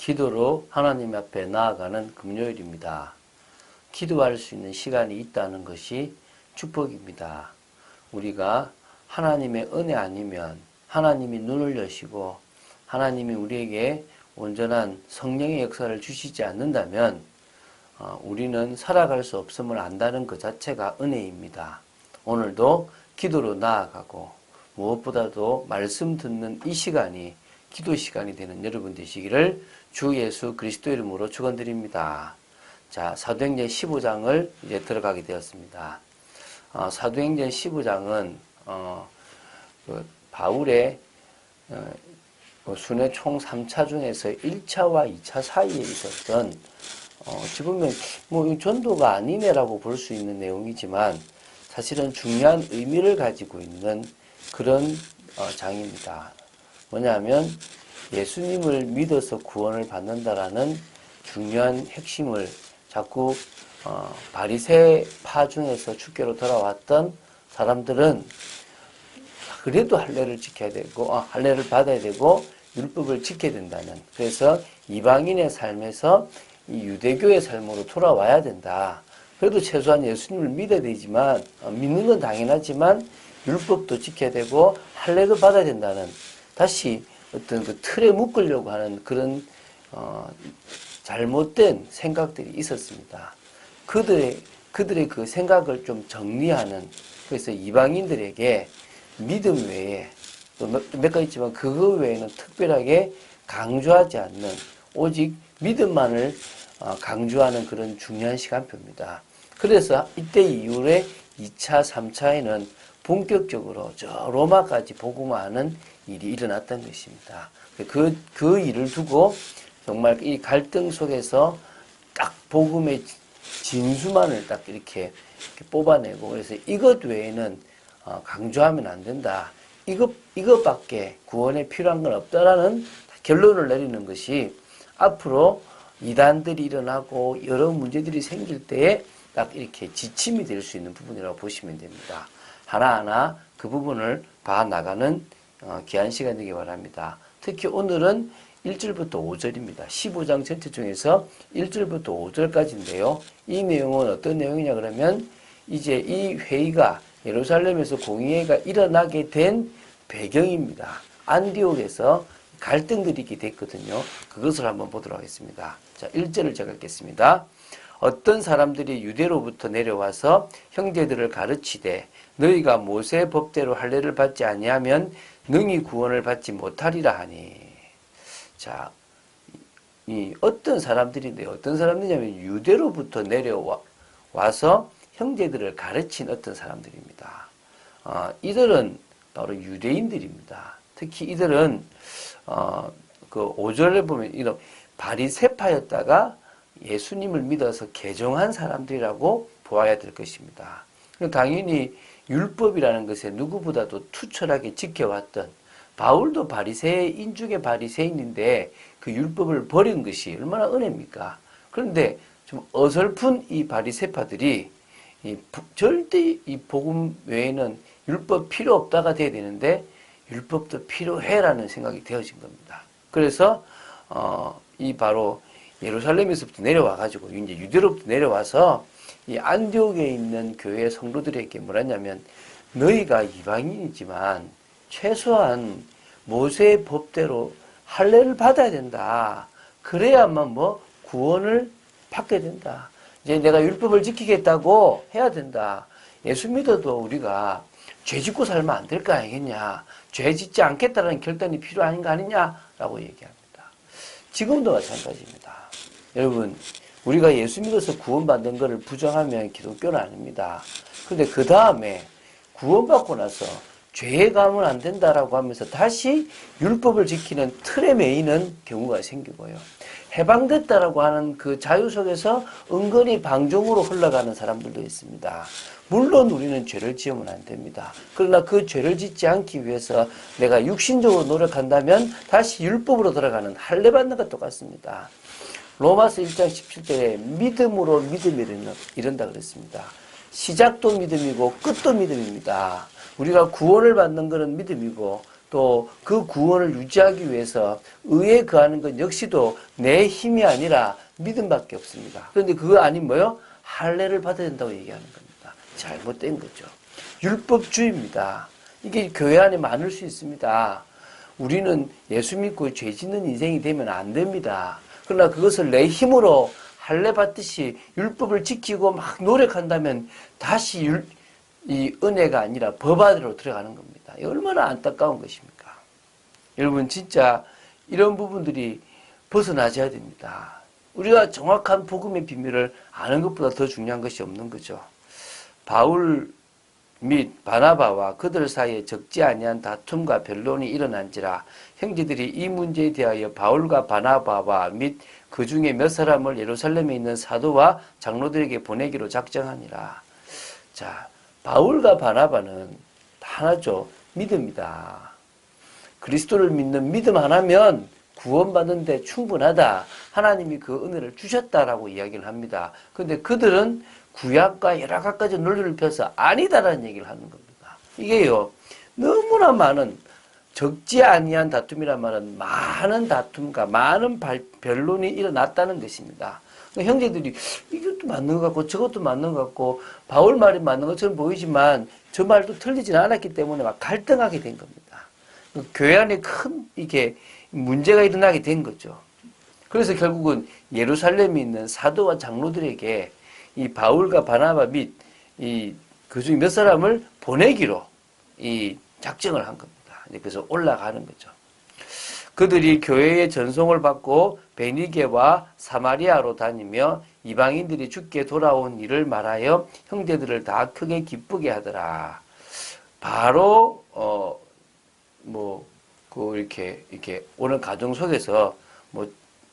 기도로 하나님 앞에 나아가는 금요일입니다. 기도할 수 있는 시간이 있다는 것이 축복입니다. 우리가 하나님의 은혜 아니면 하나님이 눈을 여시고 하나님이 우리에게 온전한 성령의 역사를 주시지 않는다면 우리는 살아갈 수 없음을 안다는 것 자체가 은혜입니다. 오늘도 기도로 나아가고 무엇보다도 말씀 듣는 이 시간이 기도 시간이 되는 여러분 되시기를 주 예수 그리스도 이름으로 축원드립니다. 자, 사도행전 15장을 이제 들어가게 되었습니다. 사도행전 15장은 바울의 순회 총 3차 중에서 1차와 2차 사이에 있었던 어찌 보면 뭐 전도가 아니네라고 볼 수 있는 내용이지만 사실은 중요한 의미를 가지고 있는 그런 장입니다. 뭐냐면 예수님을 믿어서 구원을 받는다라는 중요한 핵심을 자꾸 바리새파 중에서 주께로 돌아왔던 사람들은 그래도 할례를 지켜야 되고 할례를 받아야 되고 율법을 지켜야 된다는, 그래서 이방인의 삶에서 이 유대교의 삶으로 돌아와야 된다. 그래도 최소한 예수님을 믿어야 되지만 믿는 건 당연하지만 율법도 지켜야 되고 할례도 받아야 된다는, 다시 어떤 그 틀에 묶으려고 하는 그런 잘못된 생각들이 있었습니다. 그들의 그 생각을 좀 정리하는, 그래서 이방인들에게 믿음 외에 또 몇 가지 있지만 그거 외에는 특별하게 강조하지 않는, 오직 믿음만을 강조하는 그런 중요한 시간표입니다. 그래서 이때 이후에 2차, 3차에는 본격적으로 저 로마까지 복음화하는 일이 일어났던 것입니다. 그 일을 두고 정말 이 갈등 속에서 딱 복음의 진수만을 딱 이렇게 뽑아내고, 그래서 이것 외에는 강조하면 안 된다. 이것밖에 구원에 필요한 건 없다라는 결론을 내리는 것이 앞으로 이단들이 일어나고 여러 문제들이 생길 때에 딱 이렇게 지침이 될 수 있는 부분이라고 보시면 됩니다. 하나하나 그 부분을 봐나가는 귀한 시간 되기 바랍니다. 특히 오늘은 1절부터 5절입니다. 15장 전체 중에서 1절부터 5절까지인데요. 이 내용은 어떤 내용이냐 그러면 이제 이 회의가 예루살렘에서 공의회가 일어나게 된 배경입니다. 안디옥에서 갈등들이 있게 됐거든요. 그것을 한번 보도록 하겠습니다. 자, 1절을 제가 읽겠습니다. 어떤 사람들이 유대로부터 내려와서 형제들을 가르치되 너희가 모세 법대로 할례를 받지 아니하면 능히 구원을 받지 못하리라 하니. 자, 이 어떤 사람들인데 어떤 사람들이냐면 유대로부터 내려와서 형제들을 가르친 어떤 사람들입니다. 이들은 바로 유대인들입니다. 특히 이들은 그 5절에 보면 이런 바리새파였다가 예수님을 믿어서 개종한 사람들이라고 보아야 될 것입니다. 당연히 율법이라는 것에 누구보다도 투철하게 지켜왔던, 바울도 바리새인 중에 바리새인인데 그 율법을 버린 것이 얼마나 은혜입니까? 그런데 좀 어설픈 이 바리새파들이 절대 이 복음 외에는 율법 필요 없다가 돼야 되는데 율법도 필요해라는 생각이 되어진 겁니다. 그래서 이 바로 예루살렘에서부터 내려와가지고 이제 유대로부터 내려와서 이 안디옥에 있는 교회 성도들에게 뭐랬냐면 너희가 이방인이지만 최소한 모세의 법대로 할례를 받아야 된다. 그래야만 뭐 구원을 받게 된다. 이제 내가 율법을 지키겠다고 해야 된다. 예수 믿어도 우리가 죄 짓고 살면 안 될 거 아니겠냐. 죄 짓지 않겠다는 결단이 필요한 거 아니냐라고 얘기합니다. 지금도 마찬가지입니다. 여러분, 우리가 예수 믿어서 구원받는 것을 부정하면 기독교는 아닙니다. 그런데 그 다음에 구원받고 나서 죄에 가면 안 된다라고 하면서 다시 율법을 지키는 틀에 매이는 경우가 생기고요. 해방됐다라고 하는 그 자유 속에서 은근히 방종으로 흘러가는 사람들도 있습니다. 물론 우리는 죄를 지으면 안 됩니다. 그러나 그 죄를 짓지 않기 위해서 내가 육신적으로 노력한다면 다시 율법으로 들어가는 할례 받는 것 똑같습니다. 로마서 1장 17절에 믿음으로 믿음이 이른다 그랬습니다. 시작도 믿음이고 끝도 믿음입니다. 우리가 구원을 받는 것은 믿음이고 또 그 구원을 유지하기 위해서 의에 거하는 것 역시도 내 힘이 아니라 믿음밖에 없습니다. 그런데 그거 아닌 뭐요? 할례를 받아야 된다고 얘기하는 겁니다. 잘못된 거죠. 율법주의입니다. 이게 교회 안에 많을 수 있습니다. 우리는 예수 믿고 죄 짓는 인생이 되면 안 됩니다. 그러나 그것을 내 힘으로 할례 받듯이 율법을 지키고 막 노력한다면 다시 이 은혜가 아니라 법 아래로 들어가는 겁니다. 얼마나 안타까운 것입니까? 여러분 진짜 이런 부분들이 벗어나셔야 됩니다. 우리가 정확한 복음의 비밀을 아는 것보다 더 중요한 것이 없는 거죠. 바울 및 바나바와 그들 사이에 적지 아니한 다툼과 변론이 일어난지라 형제들이 이 문제에 대하여 바울과 바나바와 및 그 중에 몇 사람을 예루살렘에 있는 사도와 장로들에게 보내기로 작정하니라. 자, 바울과 바나바는 하나죠. 믿음이다. 그리스도를 믿는 믿음 하나면 구원받는데 충분하다. 하나님이 그 은혜를 주셨다라고 이야기를 합니다. 그런데 그들은 구약과 여러 가지 논리를 펴서 아니다라는 얘기를 하는 겁니다. 이게요, 너무나 많은 적지 아니한 다툼이란 말은 많은 다툼과 많은 변론이 일어났다는 것입니다. 그러니까 형제들이 이것도 맞는 것 같고 저것도 맞는 것 같고 바울 말이 맞는 것처럼 보이지만 저 말도 틀리진 않았기 때문에 막 갈등하게 된 겁니다. 교회 안에 큰 이게 문제가 일어나게 된 거죠. 그래서 결국은 예루살렘에 있는 사도와 장로들에게 이 바울과 바나바 및 이 그중 몇 사람을 보내기로 이 작정을 한 겁니다. 그래서 올라가는 거죠. 그들이 교회의 전송을 받고 베니게와 사마리아로 다니며 이방인들이 주께 돌아온 일을 말하여 형제들을 다 크게 기쁘게 하더라. 바로 이렇게 오는 가정 속에서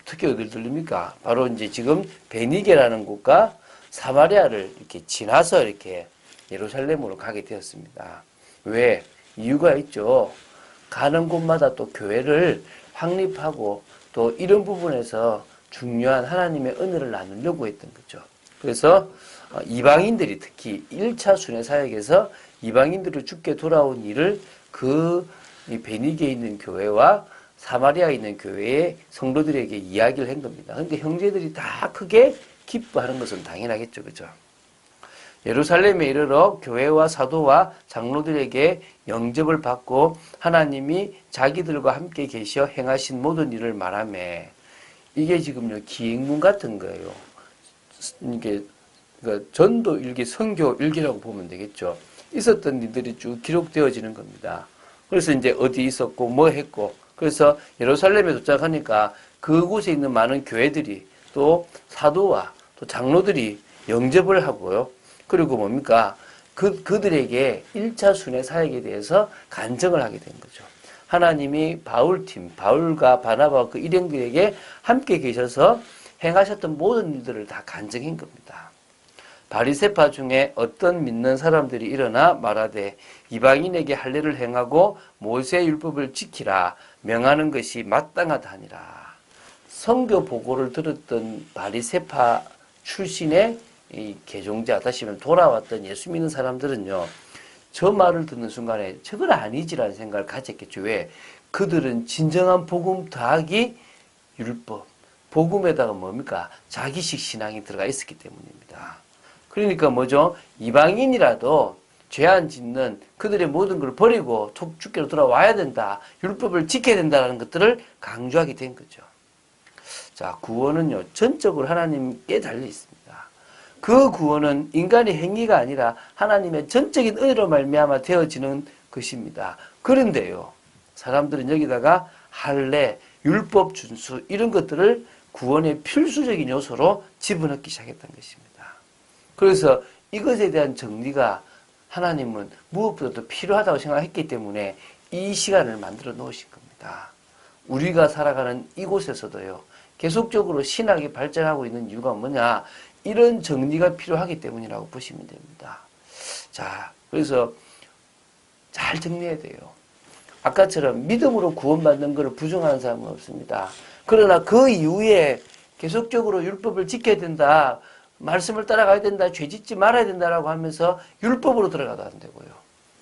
특히 어딜 들립니까? 바로 이제 지금 베니게라는 곳과 사마리아를 이렇게 지나서 이렇게 예루살렘으로 가게 되었습니다. 왜? 이유가 있죠. 가는 곳마다 또 교회를 확립하고 또 이런 부분에서 중요한 하나님의 은혜를 나누려고 했던 거죠. 그래서 이방인들이 특히 1차 순회 사역에서 이방인들을 주께 돌아온 일을 이 베니게에 있는 교회와 사마리아에 있는 교회의 성도들에게 이야기를 한 겁니다. 그러니까 형제들이 다 크게 기뻐하는 것은 당연하겠죠. 그죠? 예루살렘에 이르러 교회와 사도와 장로들에게 영접을 받고 하나님이 자기들과 함께 계셔 행하신 모든 일을 말하며 이게 지금요 기행문 같은 거예요. 이게 그러니까 전도 일기, 선교 일기라고 보면 되겠죠. 있었던 일들이 쭉 기록되어지는 겁니다. 그래서 이제 어디 있었고 뭐 했고 그래서 예루살렘에 도착하니까 그곳에 있는 많은 교회들이 또 사도와 또 장로들이 영접을 하고요. 그리고 뭡니까? 그들에게 1차 순회 사역에 대해서 간증을 하게 된 거죠. 하나님이 바울과 바나바와 그 일행들에게 함께 계셔서 행하셨던 모든 일들을 다 간증한 겁니다. 바리새파 중에 어떤 믿는 사람들이 일어나 말하되 이방인에게 할례를 행하고 모세의 율법을 지키라 명하는 것이 마땅하다 하니라. 선교 보고를 들었던 바리새파 출신의 이 개종자, 다시 말하면 돌아왔던 예수 믿는 사람들은요, 저 말을 듣는 순간에 저건 아니지라는 생각을 가졌겠죠. 왜? 그들은 진정한 복음 더하기 율법, 복음에다가 뭡니까? 자기식 신앙이 들어가 있었기 때문입니다. 그러니까 뭐죠? 이방인이라도 죄 안 짓는 그들의 모든 걸 버리고 주께로 돌아와야 된다. 율법을 지켜야 된다는 것들을 강조하게 된 거죠. 자, 구원은요, 전적으로 하나님께 달려 있습니다. 그 구원은 인간의 행위가 아니라 하나님의 전적인 은혜로 말미암아 되어지는 것입니다. 그런데요, 사람들은 여기다가 할례, 율법 준수 이런 것들을 구원의 필수적인 요소로 집어넣기 시작했던 것입니다. 그래서 이것에 대한 정리가 하나님은 무엇보다도 필요하다고 생각했기 때문에 이 시간을 만들어 놓으신 겁니다. 우리가 살아가는 이곳에서도요, 계속적으로 신학이 발전하고 있는 이유가 뭐냐? 이런 정리가 필요하기 때문이라고 보시면 됩니다. 자, 그래서 잘 정리해야 돼요. 아까처럼 믿음으로 구원받는 것을 부정하는 사람은 없습니다. 그러나 그 이후에 계속적으로 율법을 지켜야 된다, 말씀을 따라가야 된다, 죄 짓지 말아야 된다라고 하면서 율법으로 들어가도 안 되고요.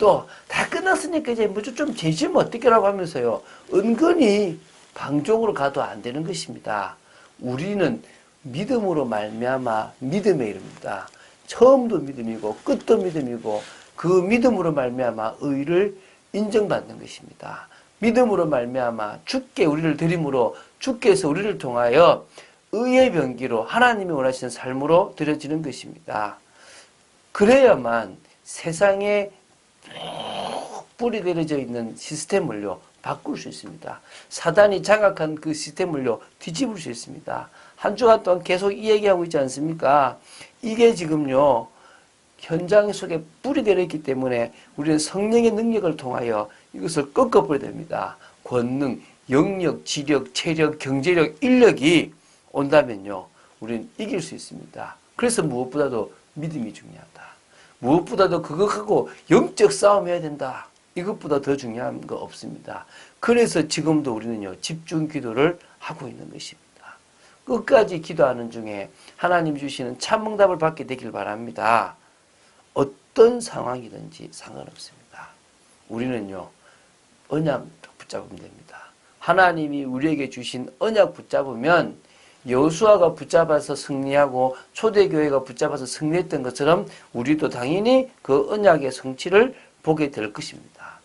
또 다 끝났으니까 이제 뭐 좀 재지면 어떻게라고 하면서요. 은근히 방종으로 가도 안 되는 것입니다. 우리는 믿음으로 말미암아 믿음에 이릅니다. 처음도 믿음이고 끝도 믿음이고 그 믿음으로 말미암아 의를 인정받는 것입니다. 믿음으로 말미암아 주께 우리를 드림으로 주께서 우리를 통하여 의의 병기로 하나님이 원하시는 삶으로 드려지는 것입니다. 그래야만 세상에 뿌리 내려져 있는 시스템을요 바꿀 수 있습니다. 사단이 장악한 그 시스템을요 뒤집을 수 있습니다. 한 주간 동안 계속 이 얘기하고 있지 않습니까? 이게 지금요 현장 속에 뿌리 내려있기 때문에 우리는 성령의 능력을 통하여 이것을 꺾어버려야 됩니다. 권능, 영력, 지력, 체력, 경제력, 인력이 온다면요 우리는 이길 수 있습니다. 그래서 무엇보다도 믿음이 중요하다. 무엇보다도 그것하고 영적 싸움해야 된다. 이것보다 더 중요한 거 없습니다. 그래서 지금도 우리는요 집중 기도를 하고 있는 것입니다. 끝까지 기도하는 중에 하나님 주시는 참응답을 받게 되길 바랍니다. 어떤 상황이든지 상관없습니다. 우리는요 언약 붙잡으면 됩니다. 하나님이 우리에게 주신 언약 붙잡으면 여호수아가 붙잡아서 승리하고 초대교회가 붙잡아서 승리했던 것처럼 우리도 당연히 그 언약의 성취를 보게 될 것입니다.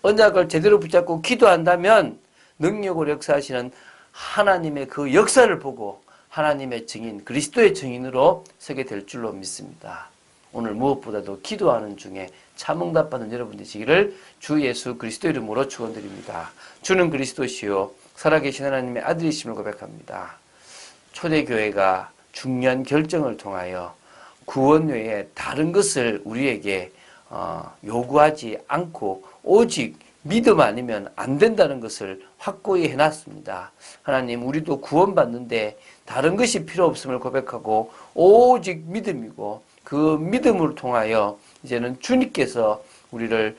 언약을 제대로 붙잡고 기도한다면 능력으로 역사하시는 하나님의 그 역사를 보고 하나님의 증인, 그리스도의 증인으로 서게 될 줄로 믿습니다. 오늘 무엇보다도 기도하는 중에 참응답받는 여러분 되시기를 주 예수 그리스도 이름으로 축원드립니다. 주는 그리스도시요 살아계신 하나님의 아들이심을 고백합니다. 초대교회가 중요한 결정을 통하여 구원 외에 다른 것을 우리에게 요구하지 않고 오직 믿음 아니면 안 된다는 것을 확고히 해놨습니다. 하나님 우리도 구원받는데 다른 것이 필요 없음을 고백하고 오직 믿음이고 그 믿음을 통하여 이제는 주님께서 우리를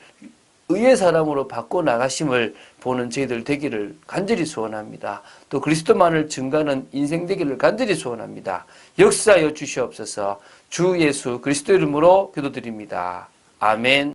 의의 사람으로 바꿔 나가심을 보는 저희들 되기를 간절히 소원합니다. 또 그리스도만을 증거하는 인생 되기를 간절히 소원합니다. 역사하여 주시옵소서. 주 예수 그리스도 이름으로 기도드립니다. 아멘.